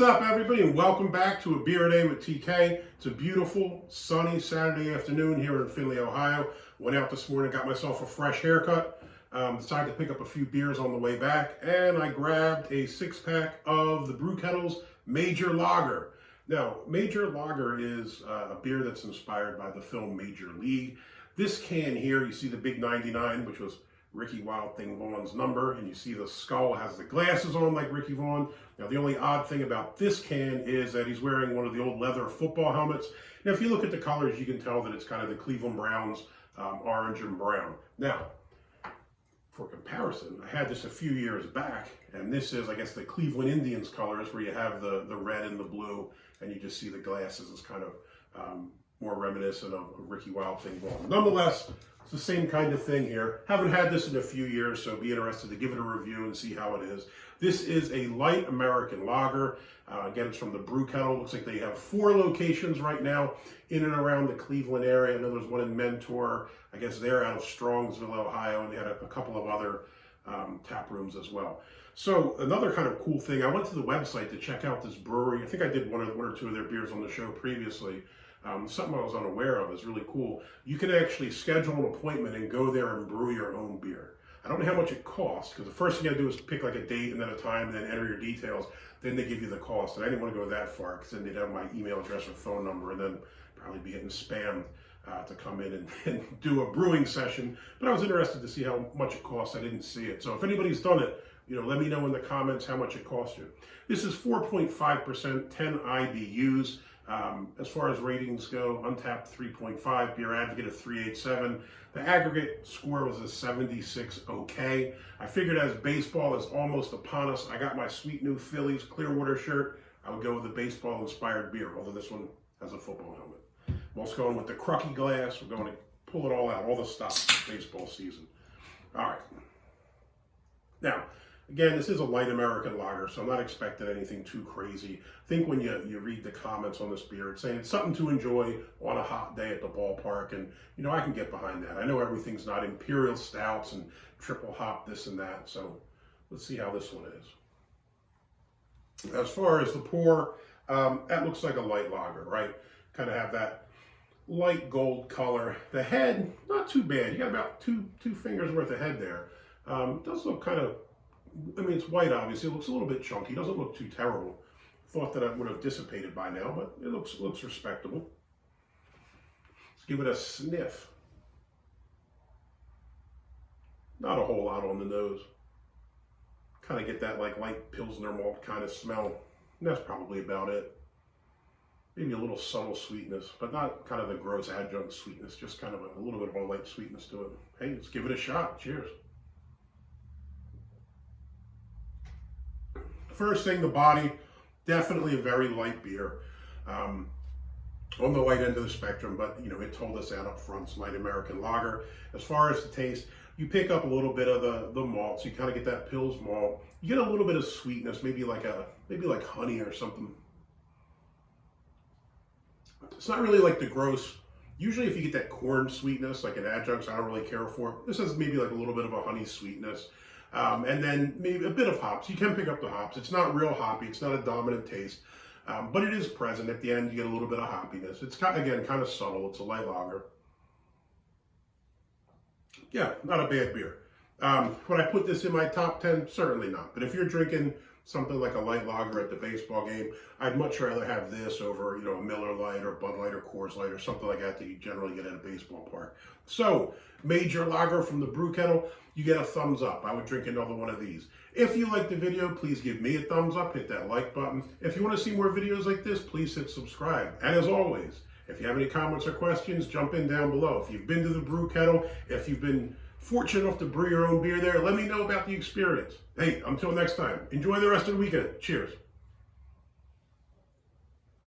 What's up, everybody, and welcome back to A Beer A Day with TK. It's a beautiful, sunny Saturday afternoon here in Findlay, Ohio. Went out this morning, got myself a fresh haircut, decided to pick up a few beers on the way back, and I grabbed a six-pack of the Brew Kettle's Major Lager. Now, Major Lager is a beer that's inspired by the film Major League. This can here, you see the big 99, which was Ricky Wild Thing Vaughn's number, and you see the skull has the glasses on like Ricky Vaughn. Now, the only odd thing about this can is that he's wearing one of the old leather football helmets. Now, if you look at the colors, you can tell that it's kind of the Cleveland Browns, orange and brown. Now, for comparison, I had this a few years back, and this is, I guess, the Cleveland Indians colors, where you have the red and the blue, and you just see the glasses as kind of more reminiscent of Ricky Wild Thing Vaughn. Nonetheless, it's the same kind of thing here. Haven't had this in a few years, so be interested to give it a review and see how it is. This is a light American lager. Again, it's from the Brew Kettle. Looks like they have 4 locations right now in and around the Cleveland area. I know there's one in Mentor. I guess they're out of Strongsville, Ohio, and they had a couple of other tap rooms as well. So another kind of cool thing, I went to the website to check out this brewery. I think I did one or two of their beers on the show previously. Something I was unaware of is really cool. You can actually schedule an appointment and go there and brew your own beer. I don't know how much it costs, because the first thing you gotta do is pick like a date and then a time and then enter your details. Then they give you the cost. And I didn't want to go that far, because then they'd have my email address or phone number and then probably be getting spammed to come in and do a brewing session. But I was interested to see how much it costs. I didn't see it. So if anybody's done it, let me know in the comments how much it cost you. This is 4.5%, 10 IBUs. As far as ratings go, Untapped 3.5, Beer Advocate a 3.87. The aggregate score was a 76 okay. I figured as baseball is almost upon us, I got my sweet new Phillies Clearwater shirt. I would go with a baseball-inspired beer, although this one has a football helmet. I'm also going with the Crucky glass. We're going to pull it all out, all the stops for baseball season. All right. Now, again, this is a light American lager, so I'm not expecting anything too crazy. I think when you read the comments on this beer, it's saying it's something to enjoy on a hot day at the ballpark, and I can get behind that. I know everything's not imperial stouts and triple hop this and that, so let's see how this one is. As far as the pour, that looks like a light lager, right? Kind of have that light gold color. The head, not too bad. You got about two fingers worth of head there. It does look kind of, it's white, obviously. It looks a little bit chunky. It doesn't look too terrible. Thought that it would have dissipated by now, but it looks respectable. Let's give it a sniff. Not a whole lot on the nose. Kind of get that like light Pilsner malt kind of smell. And that's probably about it. Maybe a little subtle sweetness, but not kind of the gross adjunct sweetness. Just kind of a little bit of a light sweetness to it. Hey, let's give it a shot. Cheers. First thing, the body, definitely a very light beer. On the light end of the spectrum, but it told us that up front. It's light American lager. As far as the taste, you pick up a little bit of the malt, so you kind of get that Pils malt. You get a little bit of sweetness, maybe like honey or something. It's not really like the gross. Usually if you get that corn sweetness, like an adjunct, I don't really care for. This has maybe like a little bit of a honey sweetness. And then maybe a bit of hops. You can pick up the hops. It's not real hoppy. It's not a dominant taste. But it is present. At the end, you get a little bit of hoppiness. It's, again, kind of subtle. It's a light lager. Yeah, not a bad beer. Would I put this in my top 10? Certainly not. But if you're drinking something like a light lager at the baseball game, I'd much rather have this over, a Miller Lite or Bud Light or Coors Light or something like that you generally get at a baseball park. So, Major Lager from the Brew Kettle, you get a thumbs up. I would drink another one of these. If you like the video, please give me a thumbs up, hit that like button. If you want to see more videos like this, please hit subscribe. And as always, if you have any comments or questions, jump in down below. If you've been to the Brew Kettle, if you've been fortunate enough to brew your own beer there, let me know about the experience. Hey, until next time, enjoy the rest of the weekend. Cheers.